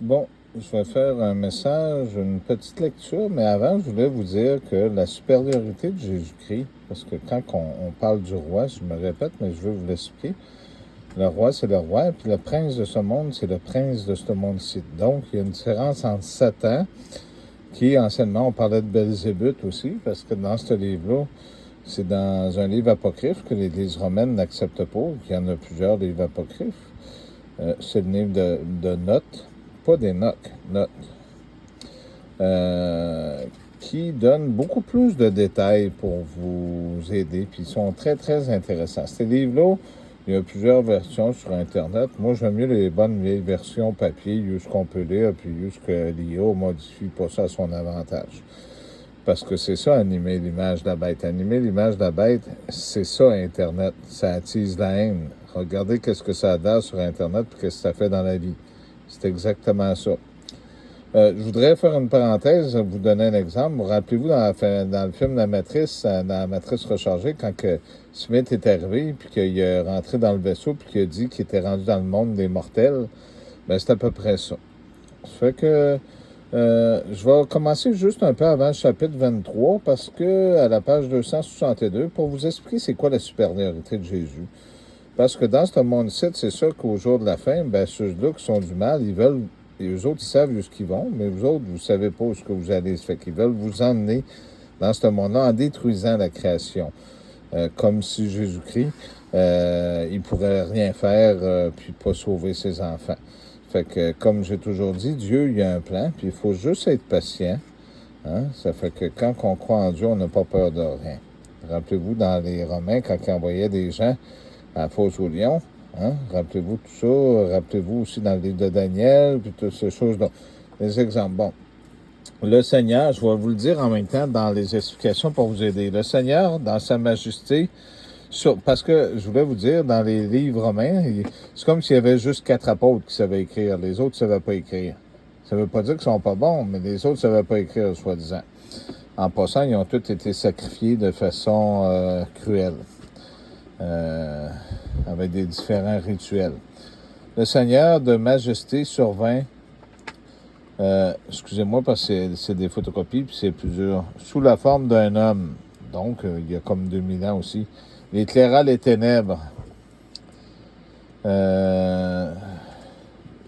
Bon, je vais faire un message, une petite lecture, mais avant, je voulais vous dire que la supériorité de Jésus-Christ, parce que quand on parle du roi, je me répète, mais je veux vous l'expliquer, le roi, c'est le roi, puis le prince de ce monde, c'est le prince de ce monde-ci. Donc, il y a une différence entre Satan, qui, anciennement, on parlait de Belzébuth aussi, parce que dans ce livre-là, c'est dans un livre apocryphe que l'Église romaine n'accepte pas, qu'il y en a plusieurs livres apocryphes. C'est le livre de notes, pas des notes, qui donne beaucoup plus de détails pour vous aider, puis ils sont très, très intéressants. Ces livres-là, il y a plusieurs versions sur Internet. Moi, j'aime mieux les bonnes vieilles versions papier, juste qu'on peut lire, puis juste que l'IA modifie pas ça à son avantage. Parce que c'est ça, animer l'image de la bête. Animer l'image de la bête, c'est ça, Internet. Ça attise la haine. Regardez qu'est-ce que ça a d'air sur Internet et qu'est-ce que ça fait dans la vie. C'est exactement ça. Je voudrais faire une parenthèse, vous donner un exemple. Vous rappelez-vous dans le film La Matrice, dans La Matrice rechargée, quand que Smith est arrivé, puis qu'il est rentré dans le vaisseau, puis qu'il a dit qu'il était rendu dans le monde des mortels, ben c'est à peu près ça. Ça fait que je vais commencer juste un peu avant le chapitre 23 parce que à la page 262, pour vous expliquer c'est quoi la supériorité de Jésus. Parce que dans ce monde-ci, c'est sûr qu'au jour de la fin, ben ceux-là qui sont du mal, ils veulent, et eux autres, ils savent où ils vont, mais vous autres, vous ne savez pas où ce que vous allez. Ça fait qu'ils veulent vous emmener dans ce monde-là en détruisant la création. Comme si Jésus-Christ, il pourrait rien faire puis pas sauver ses enfants. Fait que, comme j'ai toujours dit, Dieu, il y a un plan, puis il faut juste être patient. Hein? Ça fait que quand on croit en Dieu, on n'a pas peur de rien. Rappelez-vous, dans les Romains, quand ils envoyaient des gens à la fosse aux lions, hein? Rappelez-vous tout ça. Rappelez-vous aussi dans le livre de Daniel, puis toutes ces choses-là. Les exemples. Bon, le Seigneur, je vais vous le dire en même temps dans les explications pour vous aider. Le Seigneur, dans sa majesté, parce que, je voulais vous dire, dans les livres romains, c'est comme s'il y avait juste 4 apôtres qui savaient écrire. Les autres ne savaient pas écrire. Ça ne veut pas dire qu'ils sont pas bons, mais les autres ne savaient pas écrire, soi-disant. En passant, ils ont tous été sacrifiés de façon cruelle, avec des différents rituels. Le Seigneur de majesté survint, excusez-moi parce que c'est des photocopies, puis c'est plusieurs, sous la forme d'un homme. Donc, il y a comme 2000 ans aussi. Il éclaira les ténèbres.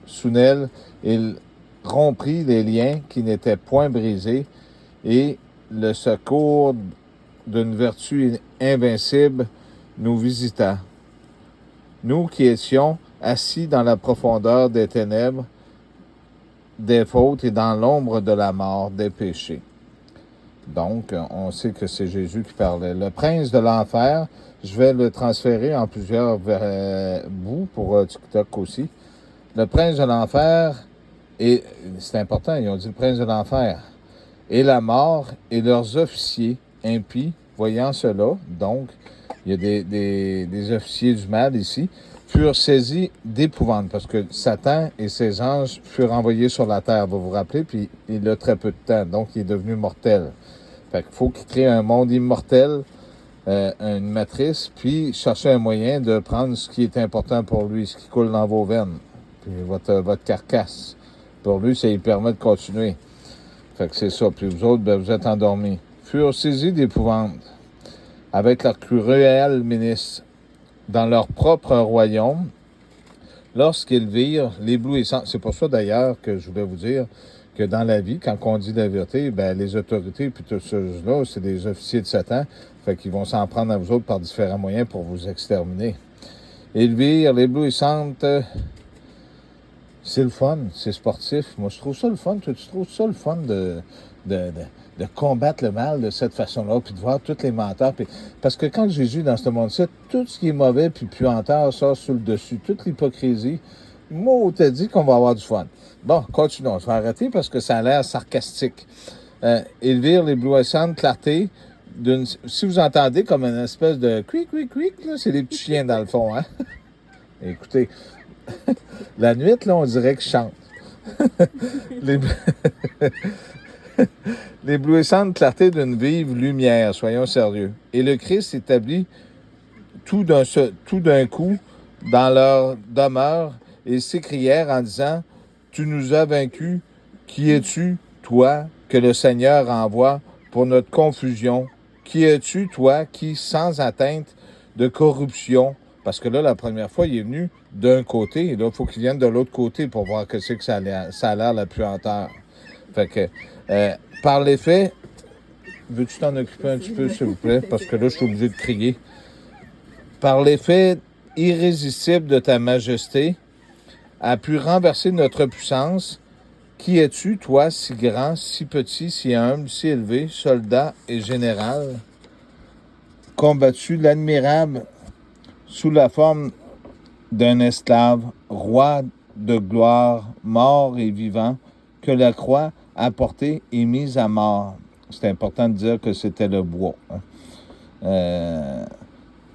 Sous elle, il rompit les liens qui n'étaient point brisés et le secours d'une vertu invincible nous visita. Nous qui étions assis dans la profondeur des ténèbres, des fautes et dans l'ombre de la mort, des péchés. Donc, on sait que c'est Jésus qui parlait. Le prince de l'enfer, je vais le transférer en plusieurs bouts pour TikTok aussi. Le prince de l'enfer, et c'est important, ils ont dit le prince de l'enfer, et la mort et leurs officiers impies, voyant cela, donc, il y a des officiers du mal ici, furent saisis d'épouvante, parce que Satan et ses anges furent envoyés sur la terre, vous vous rappelez, puis il a très peu de temps, donc il est devenu mortel. Fait qu'il faut qu'il crée un monde immortel, une matrice, puis chercher un moyen de prendre ce qui est important pour lui, ce qui coule dans vos veines, puis votre carcasse. Pour lui, ça lui permet de continuer. Fait que c'est ça. Puis vous autres, ben, vous êtes endormis. Furent saisis d'épouvante avec leurs cruels ministres dans leur propre royaume lorsqu'ils virent l'éblouissant. C'est pour ça d'ailleurs que je voulais vous dire que dans la vie, quand on dit la vérité, ben, les autorités puis tous ceux-là, c'est des officiers de Satan. Fait qu'ils vont s'en prendre à vous autres par différents moyens pour vous exterminer. Ils virent l'éblouissante. C'est le fun, c'est sportif. Moi, je trouve ça le fun. Tu trouves ça le fun de combattre le mal de cette façon-là, puis de voir tous les menteurs. Puis... Parce que quand Jésus, dans ce monde-ci, tout ce qui est mauvais puis puanteur sort sur le dessus, toute l'hypocrisie, moi, on t'a dit qu'on va avoir du fun. Bon, continuons. Je vais arrêter parce que ça a l'air sarcastique. Ils virent l'éblouissante clarté d'une... Si vous entendez comme une espèce de quick, là, c'est des petits chiens dans le fond, hein? Écoutez, la nuit, là, on dirait que je chante. L'éblouissante clarté d'une vive lumière, soyons sérieux. Et le Christ établit tout d'un coup dans leur demeure et s'écrièrent en disant « tu nous as vaincus. Qui es-tu, toi, que le Seigneur envoie pour notre confusion? Qui es-tu, toi, qui, sans atteinte de corruption, parce que là, la première fois, il est venu d'un côté, et là, il faut qu'il vienne de l'autre côté pour voir que c'est que ça a l'air la puanteur. Fait que, par les faits, veux-tu t'en occuper un petit peu, s'il vous plaît? Parce que là, je suis obligé de crier. Par l'effet irrésistible de ta majesté, a pu renverser notre puissance. Qui es-tu, toi, si grand, si petit, si humble, si élevé, soldat et général, combattu l'admirable sous la forme d'un esclave, roi de gloire, mort et vivant, que la croix a porté et mise à mort. C'est important de dire que c'était le bois.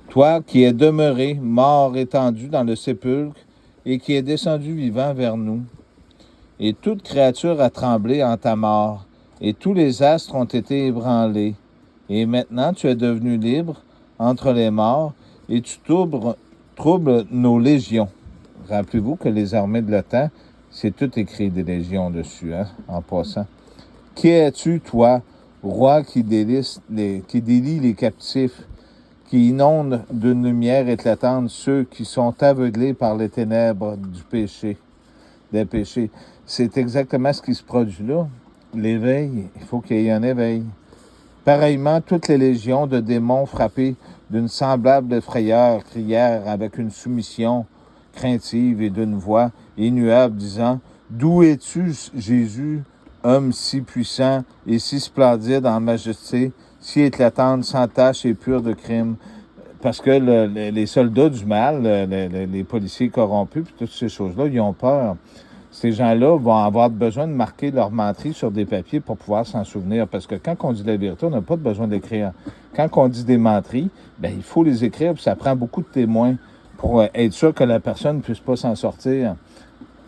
Toi qui es demeuré, mort étendu dans le sépulcre, et qui es descendu vivant vers nous. Et toute créature a tremblé en ta mort, et tous les astres ont été ébranlés. Et maintenant tu es devenu libre entre les morts, et tu troubles nos légions. Rappelez-vous que les armées de l'OTAN, c'est tout écrit des légions dessus, hein, en passant. Qui es-tu, toi, roi qui délie les captifs, qui inonde d'une lumière éclatante ceux qui sont aveuglés par les ténèbres du péché, des péchés? C'est exactement ce qui se produit là. L'éveil, il faut qu'il y ait un éveil. Pareillement, toutes les légions de démons frappés d'une semblable frayeur crièrent avec une soumission craintive et d'une voix immuable, disant « D'où es-tu, Jésus, homme si puissant et si splendide en majesté, si éclatante, sans tache et pure de crime? » Parce que les soldats du mal, les policiers corrompus, puis toutes ces choses-là, ils ont peur. Ces gens-là vont avoir besoin de marquer leur menterie sur des papiers pour pouvoir s'en souvenir. Parce que quand on dit la vérité, on n'a pas besoin d'écrire. Quand on dit des menteries, bien, il faut les écrire, puis ça prend beaucoup de témoins pour être sûr que la personne ne puisse pas s'en sortir.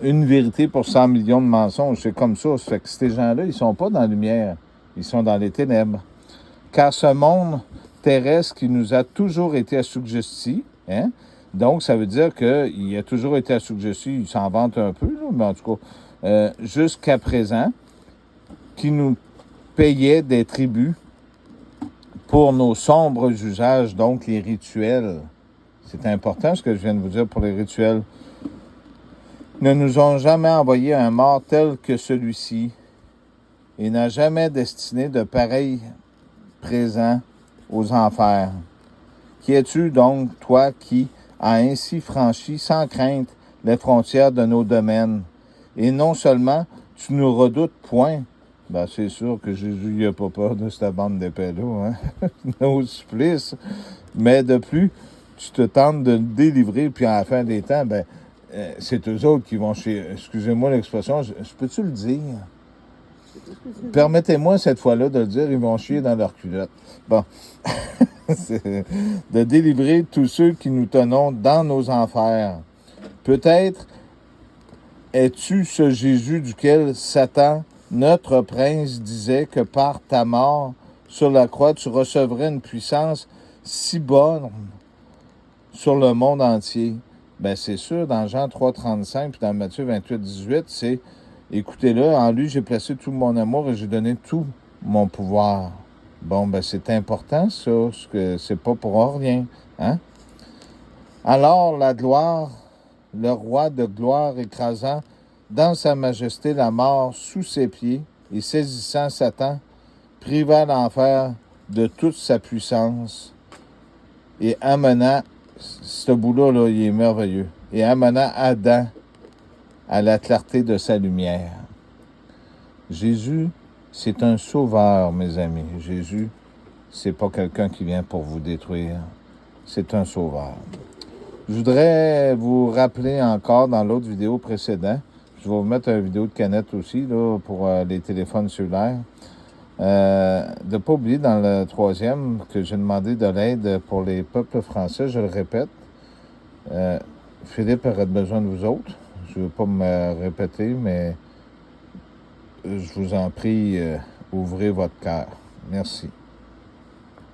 Une vérité pour 100 millions de mensonges, c'est comme ça. Ça fait que ces gens-là, ils ne sont pas dans la lumière, ils sont dans les ténèbres. Car ce monde terrestre qui nous a toujours été assujetti, hein? Donc, ça veut dire qu'il a toujours été assujetti, il s'en vante un peu, là, mais en tout cas, jusqu'à présent, qui nous payait des tributs pour nos sombres usages, donc les rituels. C'est important ce que je viens de vous dire pour les rituels. Ne nous ont jamais envoyé un mort tel que celui-ci et n'a jamais destiné de pareils présents aux enfers. Qui es-tu donc, toi, qui a ainsi franchi sans crainte les frontières de nos domaines? Et non seulement tu nous redoutes point, ben c'est sûr que Jésus n'a pas peur de cette bande d'épais-là, hein? Nos supplices, mais de plus, tu te tentes de le délivrer, puis à la fin des temps, ben c'est eux autres qui vont chez... Excusez-moi l'expression, je peux-tu le dire? Permettez-moi cette fois-là de le dire, ils vont chier dans leur culotte. Bon. De délivrer tous ceux qui nous tenons dans nos enfers. Peut-être es-tu ce Jésus duquel Satan, notre prince, disait que par ta mort sur la croix, tu recevrais une puissance si bonne sur le monde entier. Ben c'est sûr, dans Jean 3,35 puis dans Matthieu 28,18, c'est « Écoutez-le, en lui j'ai placé tout mon amour et j'ai donné tout mon pouvoir. » Bon, ben c'est important, ça, parce que c'est pas pour rien, hein? Alors, la gloire, le roi de gloire écrasant dans sa majesté la mort sous ses pieds et saisissant Satan, priva l'enfer de toute sa puissance et amena, ce bout-là, là, il est merveilleux, et amena Adam à la clarté de sa lumière. Jésus, c'est un sauveur, mes amis. Jésus, c'est pas quelqu'un qui vient pour vous détruire. C'est un sauveur. Je voudrais vous rappeler encore dans l'autre vidéo précédente, je vais vous mettre une vidéo de canette aussi là, pour les téléphones cellulaires, de ne pas oublier dans le troisième que j'ai demandé de l'aide pour les peuples français. Je le répète, Philippe aurait besoin de vous autres. Je ne veux pas me répéter, mais je vous en prie, ouvrez votre cœur. Merci.